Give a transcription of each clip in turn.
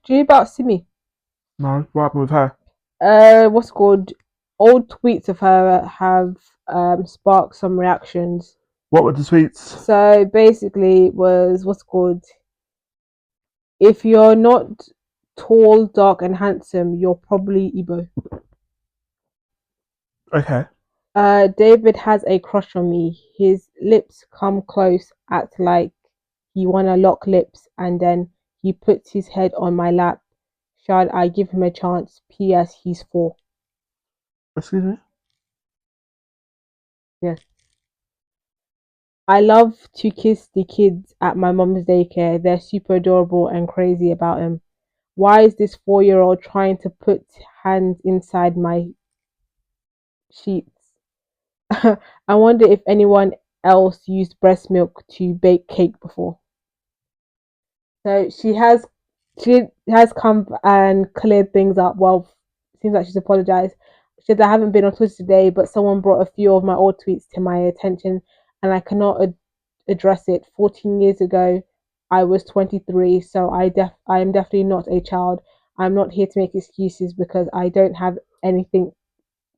Do you know about Simi? No, what happened with her? What's it called? Old tweets of her have sparked some reactions. What were the tweets? So basically, it was what's it called? If you're not tall, dark, and handsome, you're probably Igbo. Okay. David has a crush on me. His lips come close, act like he wanna lock lips, and then he puts his head on my lap. Shall I give him a chance? P.S. He's 4. Excuse me? Yes. I love to kiss the kids at my mum's daycare. They're super adorable and crazy about him. Why is this 4-year-old trying to put hands inside my sheets? I wonder if anyone else used breast milk to bake cake before. So she has come and cleared things up. Well, seems like she's apologized. She said, I haven't been on Twitter today, but someone brought a few of my old tweets to my attention, and I cannot address it. 14 years ago, I was 23, so I am definitely not a child. I'm not here to make excuses because I don't have anything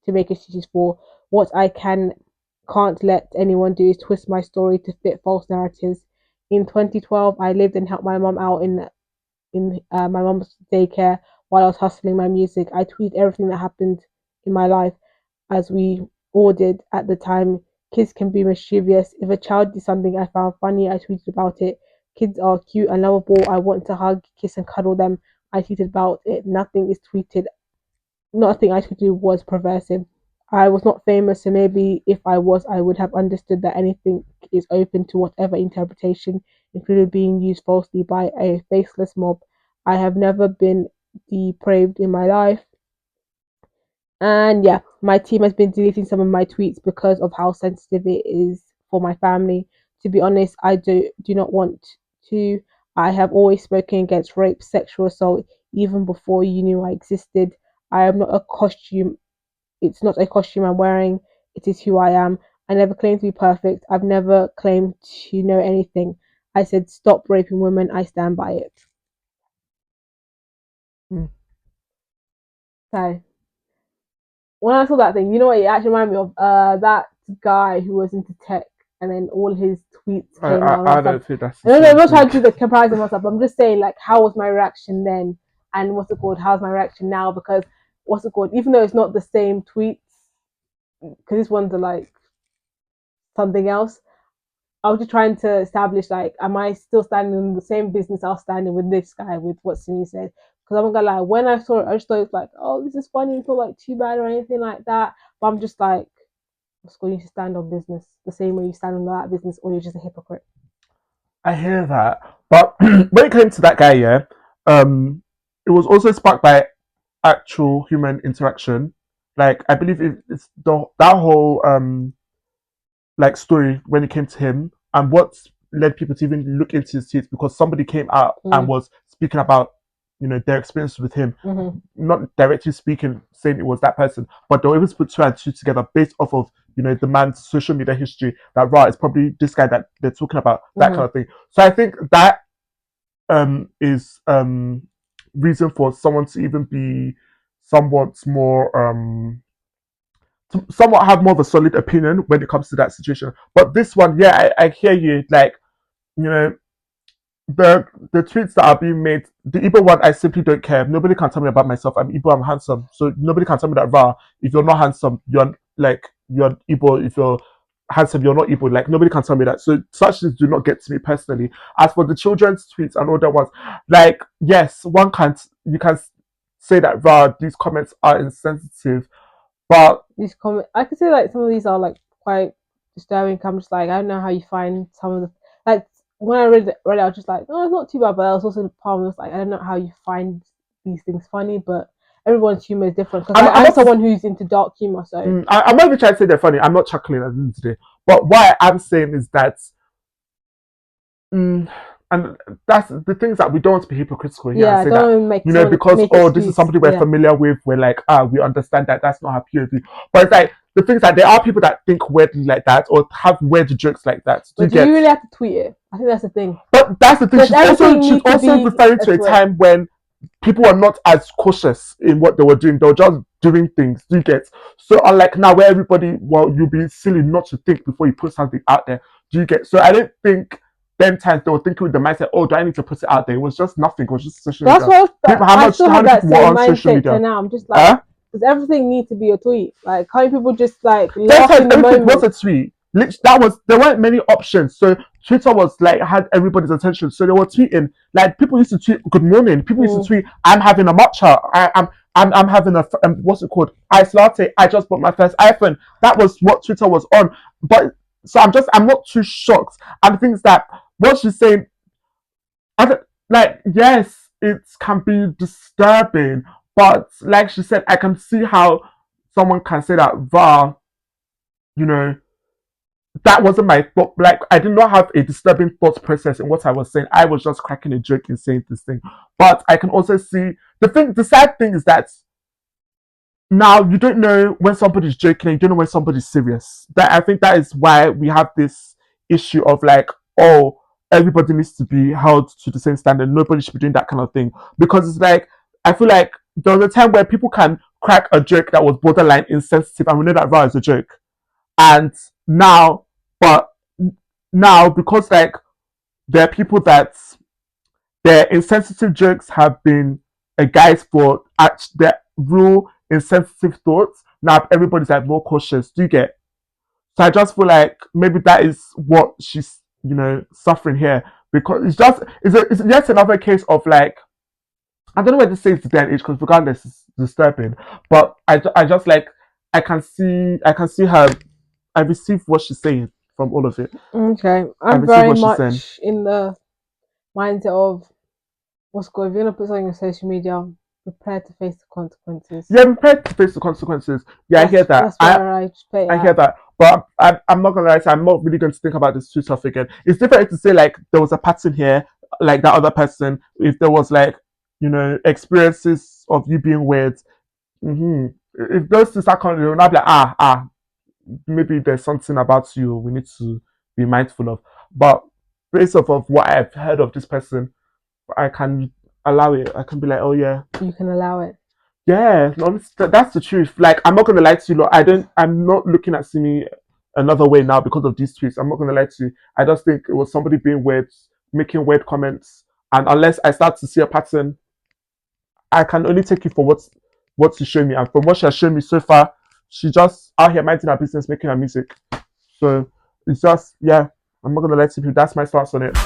to make excuses for. What I can't let anyone do is twist my story to fit false narratives. In 2012, I lived and helped my mom out in my mom's daycare while I was hustling my music. I tweeted everything that happened in my life, as we all did at the time. Kids can be mischievous. If a child did something I found funny, I tweeted about it. Kids are cute and lovable. I want to hug, kiss, and cuddle them. I tweeted about it. Nothing I tweeted was perversive. I was not famous, so maybe if I was, I would have understood that anything is open to whatever interpretation, including being used falsely by a faceless mob. I have never been depraved in my life. And yeah, my team has been deleting some of my tweets because of how sensitive it is for my family. To be honest, I do not want to. I have always spoken against rape, sexual assault, even before you knew I existed. I am not a costume. It's not a costume I'm wearing. It is who I am. I never claimed to be perfect. I've never claimed to know anything. I said stop raping women. I stand by it. Hmm. So when I saw that thing, you know what it actually reminded me of? That guy who was into tech, and then all his tweets I, came out I, and I stuff. don't think that's the No, no, I'm same not thing. trying to do the comparison myself. I'm just saying, like, how was my reaction then, and what's it called? How's my reaction now? Because what's it called? Even though it's not the same tweets, because this one's are like something else. I was just trying to establish, like, am I still standing in the same business I was standing with this guy with what Simi said? Because I'm not gonna lie, when I saw it, I just thought it's like, oh, this is funny. It's not like too bad or anything like that. But I'm just like, what's going to stand on business the same way you stand on that business, or you're just a hypocrite. I hear that. But when it came to that guy, yeah, it was also sparked by actual human interaction. Like I believe it's that whole like story when it came to him and what led people to even look into his tweets because somebody came out and Mm. was speaking about their experience with him, Mm-hmm. not directly speaking saying it was that person, but they were able to put two and two together based off of the man's social media history that right it's probably this guy that they're talking about, that Mm-hmm. kind of thing. So I think that is reason for someone to even be somewhat more somewhat have more of a solid opinion when it comes to that situation. But this one, yeah, I hear you. Like, you know, the tweets that are being made, the Igbo one, I simply don't care. Nobody can tell me about myself. I'm Igbo, I'm handsome. So nobody can tell me that rah, if you're not handsome, you're Igbo. If you're handsome, you're not Igbo. Like nobody can tell me that. So such things do not get to me personally. As for the children's tweets and other ones, like yes, one can't you can say that rah, these comments are insensitive, but These comments, I could say like some of these are like quite disturbing. I'm just like, I don't know how you find some of the like when I read it, I was just like, oh, it's not too bad. But I was also the problem was like, I don't know how you find these things funny, but everyone's humor is different. Because I'm I'm not someone who's into dark humor, so I'm not even trying to say they're funny. I'm not chuckling at the end of the day. But what I'm saying is that, mm, and that's the things that we don't want to be hypocritical here and yeah, say that, don't make someone because, make oh, this is excuse. somebody we're Yeah, familiar with, we're like, we understand that that's not her POV. But it's like, the things that there are people that think weirdly like that or have weird jokes like that. Do but you do you get? really have to tweet it? I think that's the thing. But that's the thing. Does She's also everything she's need to also be referring a to a threat? time when people were not as cautious in what they were doing. They were just doing things. Do you get? So unlike now, where everybody, well, you'll be silly not to think before you put something out there. Do you get? So I don't think then times they were thinking with the mindset, oh, do I need to put it out there? It was just nothing. It was just social That's media. what How I much? still How have many that people were same on social mindset to media? now. I'm just like, Huh? does everything need to be a tweet? Like, can't people just like Then laugh times in the everything was moment? a tweet. There weren't many options. So Twitter was like had everybody's attention. So they were tweeting. Like people used to tweet good morning. People used to tweet, I'm having a matcha. I'm having a what's it called? Iced latte. I just bought my first iPhone. That was what Twitter was on. But so I'm not too shocked. And the thing is that what she's saying, I don't, like yes, it can be disturbing, but like she said, I can see how someone can say that, you know, that wasn't my thought. Like I did not have a disturbing thought process in what I was saying. I was just cracking a joke in saying this thing. But I can also see the sad thing is that now you don't know when somebody's joking and you don't know when somebody's serious. That I think that is why we have this issue of like, oh, everybody needs to be held to the same standard. Nobody should be doing that kind of thing. Because it's like I feel like there was a time where people can crack a joke that was borderline insensitive and we know that raw is a joke. And now, but now because like there are people that their insensitive jokes have been a guide for their real insensitive thoughts. Now everybody's like more cautious. Do you get? So I just feel like maybe that is what she's suffering here because it's yet another case of like I don't know whether to say it's the day and age because regardless it's disturbing. But I just like I can see her. I receive what she's saying from all of it. Okay, I I'm receive very what she's saying. much in the mindset of what's good. If you're gonna put something on social media, prepare to face the consequences. Yeah, I'm prepared to face the consequences. Yeah, I hear that. That's where I just play it I at. hear that. But I'm not gonna lie, I'm not really going to think about this too tough again. It's different to say like there was a pattern here, like that other person. If there was like experiences of you being weird, if those things are coming, you'll not be like maybe there's something about you we need to be mindful of. But based off of what I've heard of this person, I can allow it. I can be like, oh yeah, You can allow it. yeah, no, that's the truth. Like, I'm not gonna lie to you. Look, I'm not looking at Simi another way now because of these tweets. I'm not gonna lie to you. I just think it was somebody being weird, making weird comments, and unless I start to see a pattern, I can only take you for what she showed me. And from what she has shown me so far, she just out here minding her business, making her music. So it's just yeah. I'm not gonna lie to you. That's my stance on it.